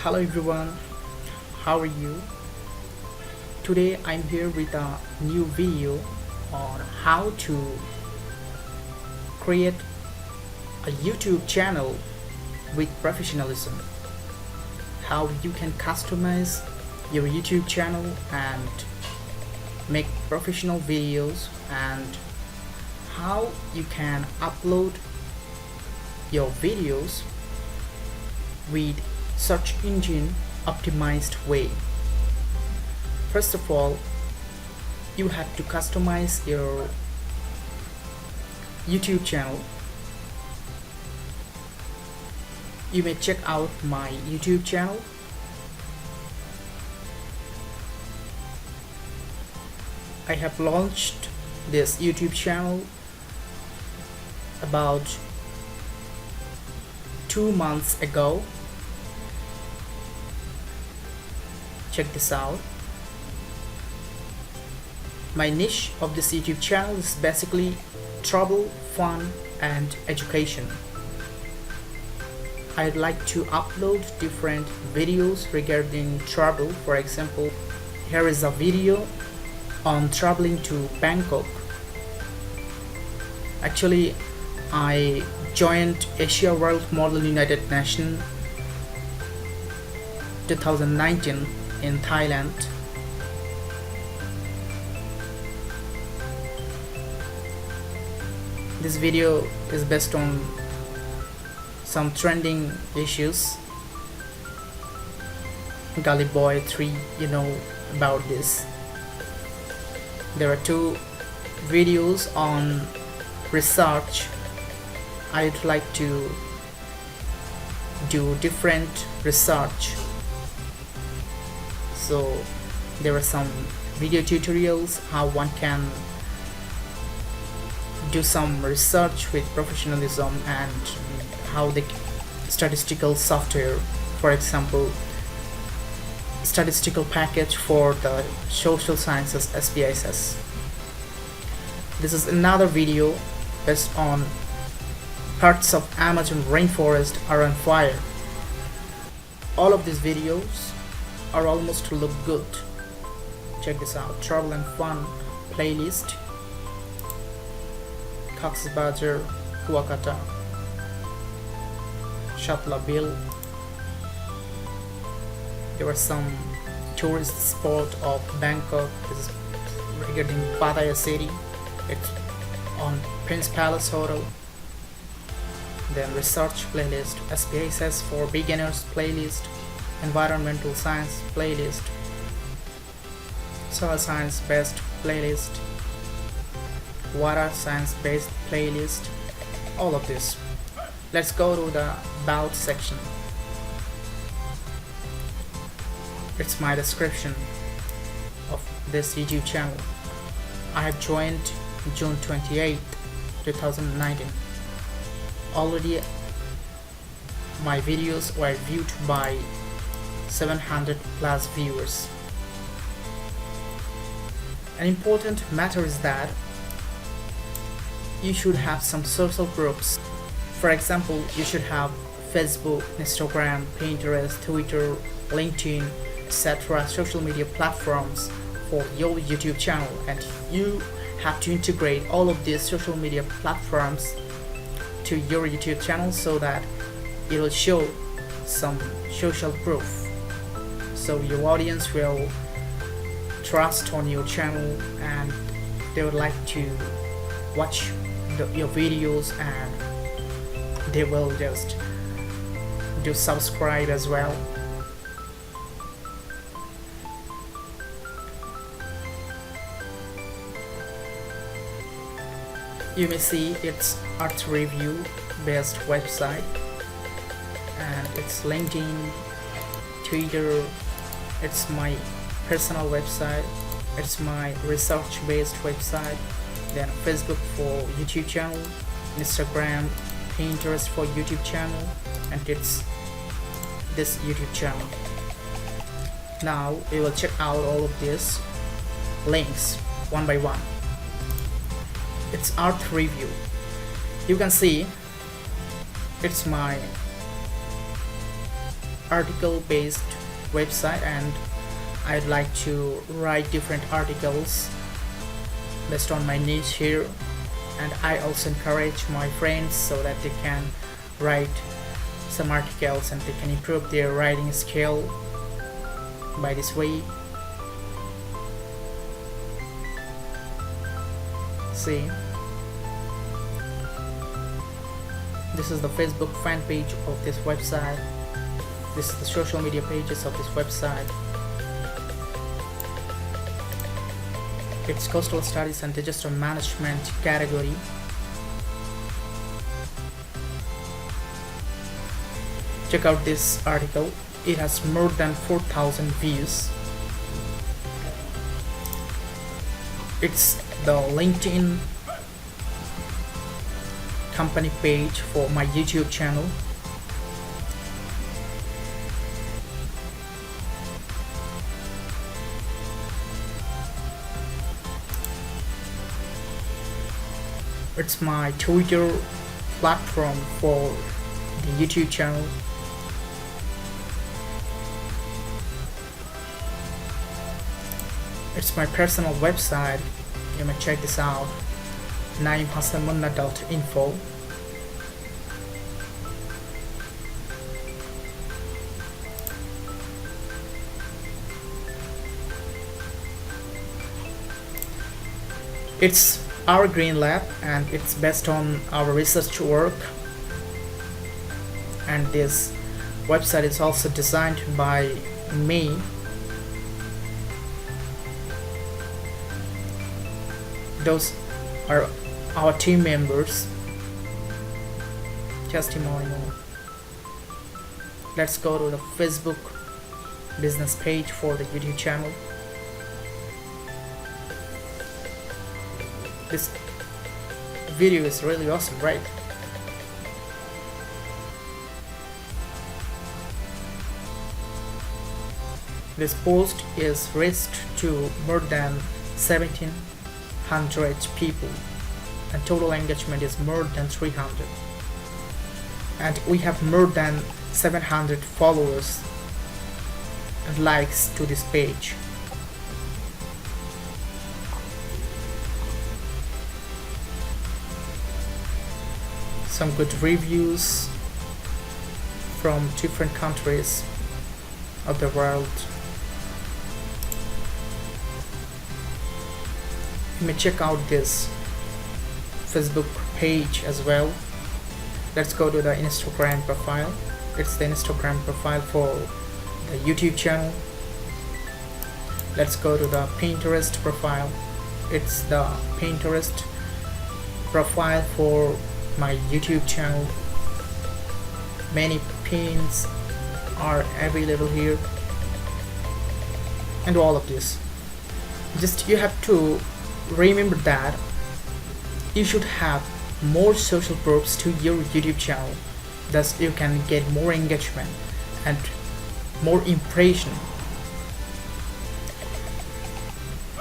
Hello everyone, how are you? Today I'm here with a new video on how to create a YouTube channel with professionalism. How you can customize your YouTube channel and make professional videos, and how you can upload your videos with search engine optimized way. First of all, you have to customize your YouTube channel. You may check out my YouTube channel. I have launched this YouTube channel about 2 months ago. Check this out. My niche of this YouTube channel is basically travel, fun and education. I'd like to upload different videos regarding travel. For example, here is a video on traveling to Bangkok. Actually, I joined Asia World Model United Nations 2019 in Thailand. This video is based on some trending issues. Gully Boy 3, you know about this. There are 2 videos on research. I'd like to do different research. So there are some video tutorials how one can do some research with professionalism, and how the statistical software, for example, statistical package for the social sciences SPSS. This is another video based on parts of Amazon rainforest are on fire. All of these videos are almost to look good. Check this out. Travel and fun playlist. Cox's Bazar, Kuakata, Shatla Bill. There are some tourist spot of Bangkok. This is regarding Pattaya city. It's on Prince Palace Hotel. Then research playlist, SPSS for beginners playlist, environmental science playlist, soil science based playlist, water science based playlist, all of this. Let's go to the about section. It's my description of this YouTube channel. I have joined June 28, 2019. Already my videos were viewed by 700 plus viewers. An important matter is that you should have some social groups. For example, you should have Facebook, Instagram, Pinterest, Twitter, LinkedIn, etc. social media platforms for your YouTube channel, and you have to integrate all of these social media platforms to your YouTube channel so that it will show some social proof, so your audience will trust on your channel and they would like to watch your videos, and they will just do subscribe as well. You may see it's art review based website, and it's LinkedIn, Twitter, it's my personal website, it's my research based website, then Facebook for YouTube channel, Instagram, Pinterest for YouTube channel, and it's this YouTube channel. Now we will check out all of these links one by one. It's art review. You can see it's my article based website, and I'd like to write different articles based on my niche here, and I also encourage my friends so that they can write some articles and they can improve their writing skill by this way. See, this is the Facebook fan page of this website. This is the social media pages of this website. It's coastal studies and disaster management category. Check out this article. It has more than 4,000 views. It's the LinkedIn company page for my YouTube channel. It's my Twitter platform for the YouTube channel. It's my personal website. You may check this out. naimhassanmunna.info. It's our green lab and it's based on our research work, and this website is also designed by me. Those are our team members. Testimonial. Let's go to the Facebook business page for the YouTube channel. This video is really awesome, right? This post is reached to more than 1,700 people, and total engagement is more than 300. And we have more than 700 followers and likes to this page. Some good reviews from different countries of the world. You may check out this Facebook page as well. Let's go to the Instagram profile. It's the Instagram profile for the YouTube channel. Let's go to the Pinterest profile. It's the Pinterest profile for my YouTube channel. Many pins are available here, and all of this. Just you have to remember that you should have more social proofs to your YouTube channel, thus you can get more engagement and more impression.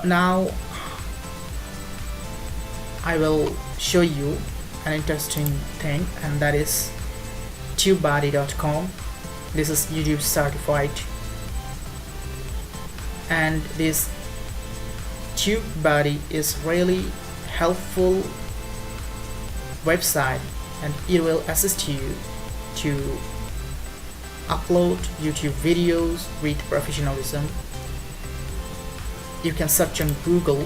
Now I will show you an interesting thing, and that is TubeBuddy.com. This is YouTube certified, and this TubeBuddy is really helpful website, and it will assist you to upload YouTube videos with professionalism. You can search on Google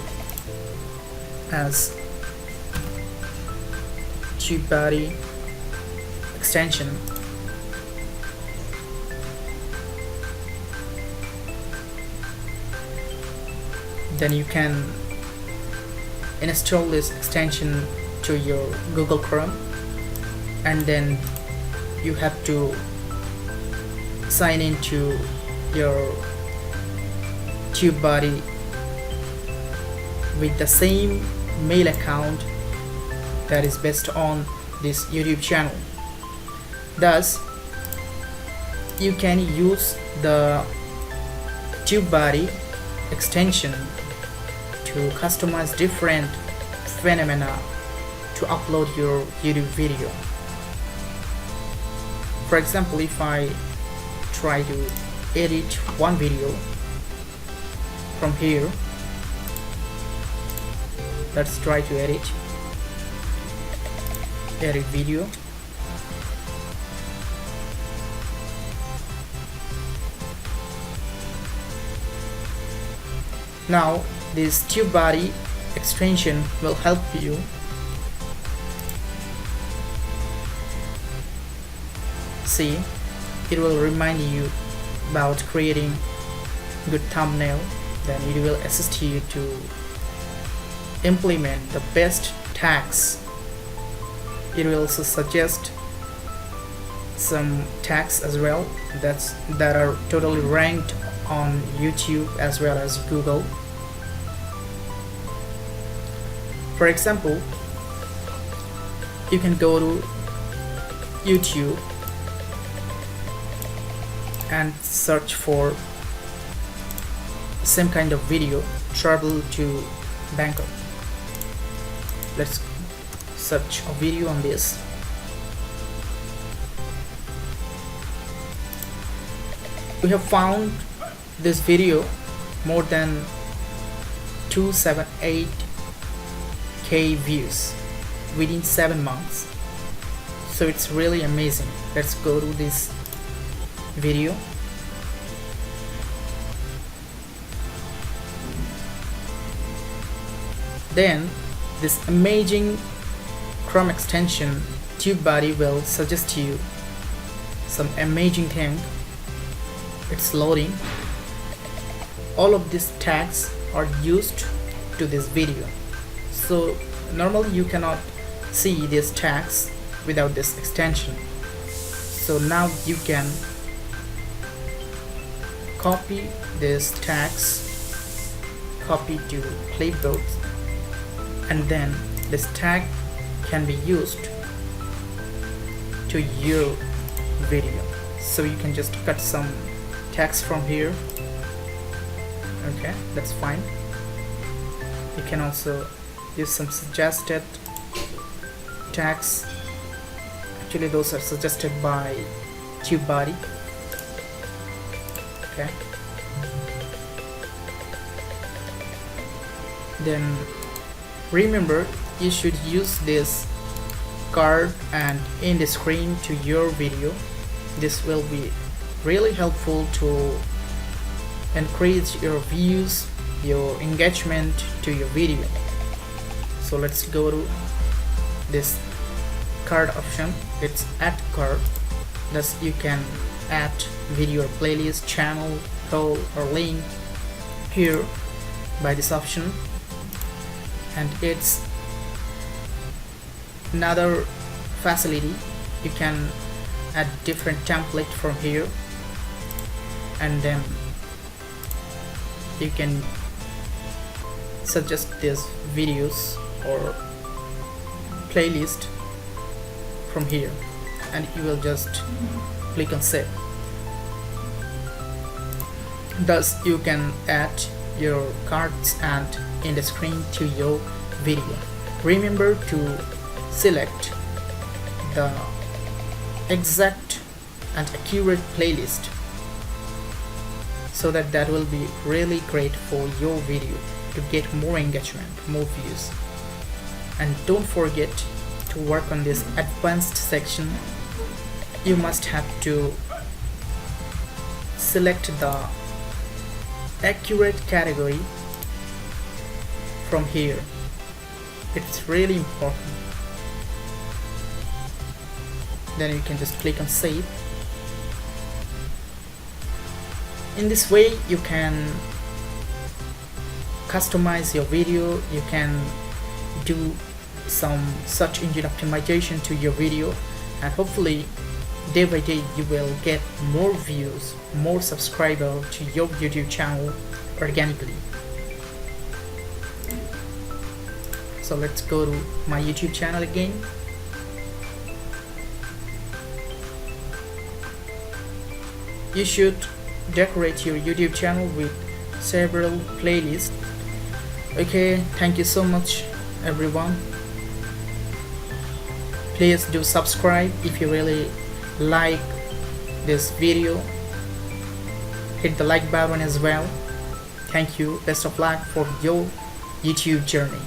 as TubeBuddy extension. Then you can install this extension to your Google Chrome, and then you have to sign into your TubeBuddy with the same mail account that is based on this YouTube channel. Thus, you can use the TubeBuddy extension to customize different phenomena to upload your YouTube video. For example, if I try to edit one video from here. Let's try to edit video. Now this TubeBuddy extension will help you see. It will remind you about creating good thumbnail, then it will assist you to implement the best tags. It will also suggest some tags as well that are totally ranked on YouTube as well as Google. For example, you can go to YouTube and search for same kind of video, travel to Bangkok. Let's search a video on this. We have found this video more than 278k views within 7 months, so it's really amazing. Let's go to this video. Then this amazing Chrome extension TubeBuddy will suggest you some amazing thing. It's loading. All of these tags are used to this video, so normally you cannot see these tags without this extension. So now you can copy these tags, copy to clipboard, and then this tag can be used to your video. So you can just cut some text from here. Okay, that's fine. You can also use some suggested tags. Actually those are suggested by TubeBuddy. Okay, then remember, you should use this card and in the screen to your video. This will be really helpful to increase your views, your engagement to your video. So let's go to this card option. It's add card. Thus you can add video or playlist, channel, poll or link here by this option. And it's another facility. You can add different template from here, and then you can suggest these videos or playlist from here, and you will just click on save. Thus you can add your cards and in the screen to your video. Remember to select the exact and accurate playlist, so that will be really great for your video to get more engagement, more views. And don't forget to work on this advanced section. You must have to select the accurate category from here. It's really important. Then you can just click on save. In this way you can customize your video. You can do some search engine optimization to your video, and hopefully day by day you will get more views, more subscribers to your YouTube channel organically. So let's go to my YouTube channel again. You should decorate your YouTube channel with several playlists. Okay, thank you so much everyone. Please do subscribe if you really like this video, hit the like button as well. Thank you. Best of luck for your YouTube journey.